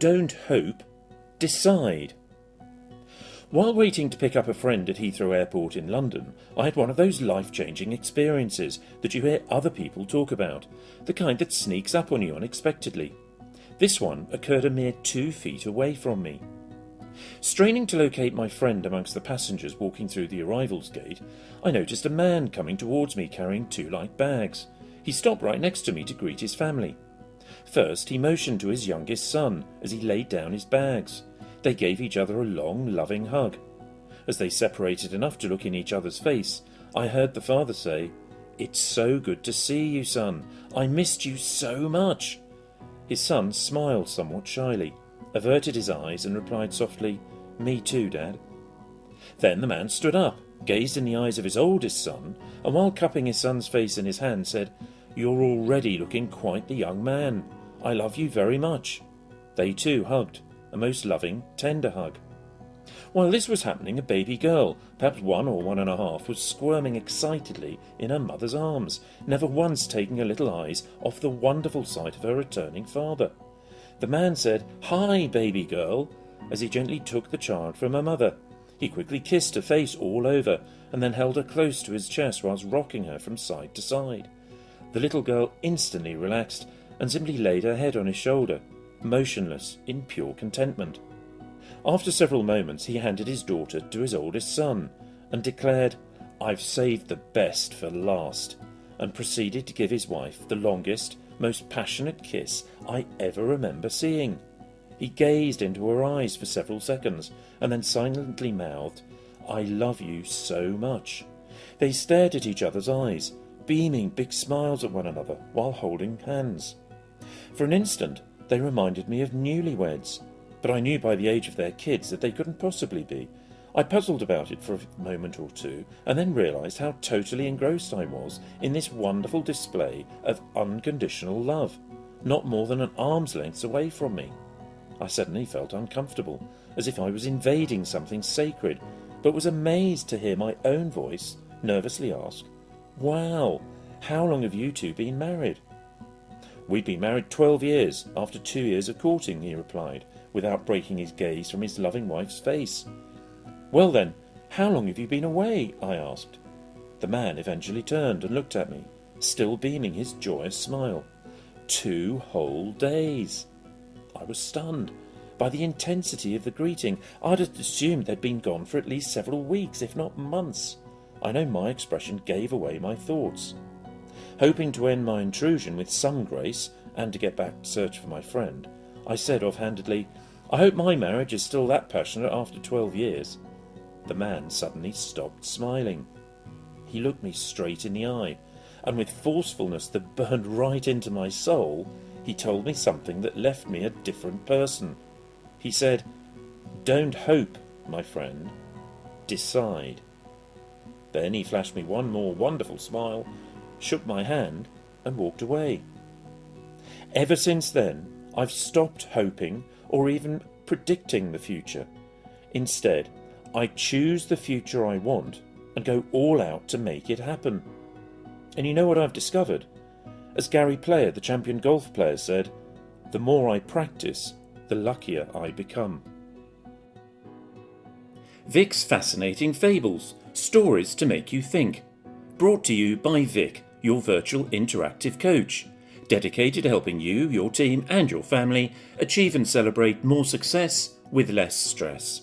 Don't hope, decide. While waiting to pick up a friend at Heathrow Airport in London, I had one of those life-changing experiences that you hear other people talk about, the kind that sneaks up on you unexpectedly. This one occurred a mere 2 feet away from me. Straining to locate my friend amongst the passengers walking through the arrivals gate, I noticed a man coming towards me carrying 2 light bags. He stopped right next to me to greet his family. First, he motioned to his youngest son as he laid down his bags. They gave each other a long, loving hug. As they separated enough to look in each other's face, I heard the father say, "It's so good to see you, son. I missed you so much." His son smiled somewhat shyly, averted his eyes and replied softly, "Me too, Dad." Then the man stood up, gazed in the eyes of his oldest son, and while cupping his son's face in his hand said, "You're already looking quite the young man. I love you very much." They too hugged, a most loving, tender hug. While this was happening, a baby girl, perhaps 1 or 1.5, was squirming excitedly in her mother's arms, never once taking her little eyes off the wonderful sight of her returning father. The man said, "Hi, baby girl," as he gently took the child from her mother. He quickly kissed her face all over, and then held her close to his chest whilst rocking her from side to side. The little girl instantly relaxed and simply laid her head on his shoulder, motionless in pure contentment. After several moments he handed his daughter to his oldest son and declared, "I've saved the best for last," and proceeded to give his wife the longest, most passionate kiss I ever remember seeing. He gazed into her eyes for several seconds and then silently mouthed, "I love you so much." They stared at each other's eyes, beaming big smiles at one another while holding hands. For an instant they reminded me of newlyweds, but I knew by the age of their kids that they couldn't possibly be. I puzzled about it for a moment or two, and then realised how totally engrossed I was in this wonderful display of unconditional love, not more than an arm's length away from me. I suddenly felt uncomfortable, as if I was invading something sacred, but was amazed to hear my own voice nervously ask, "Wow, how long have you two been married?" "We've been married 12 years, after 2 years of courting," he replied, without breaking his gaze from his loving wife's face. "Well then, how long have you been away?" I asked. The man eventually turned and looked at me, still beaming his joyous smile. 2 whole days. I was stunned by the intensity of the greeting. I'd have assumed they'd been gone for at least several weeks, if not months. I know my expression gave away my thoughts. Hoping to end my intrusion with some grace and to get back to search for my friend, I said offhandedly, "I hope my marriage is still that passionate after 12 years. The man suddenly stopped smiling. He looked me straight in the eye, and with forcefulness that burned right into my soul, he told me something that left me a different person. He said, "Don't hope, my friend, decide." Then he flashed me one more wonderful smile, shook my hand, and walked away. Ever since then, I've stopped hoping or even predicting the future. Instead, I choose the future I want and go all out to make it happen. And you know what I've discovered? As Gary Player, the champion golf player, said, "The more I practice, the luckier I become." Vic's Fascinating Fables, stories to make you think. Brought to you by Vic, your virtual interactive coach, dedicated to helping you, your team and your family achieve and celebrate more success with less stress.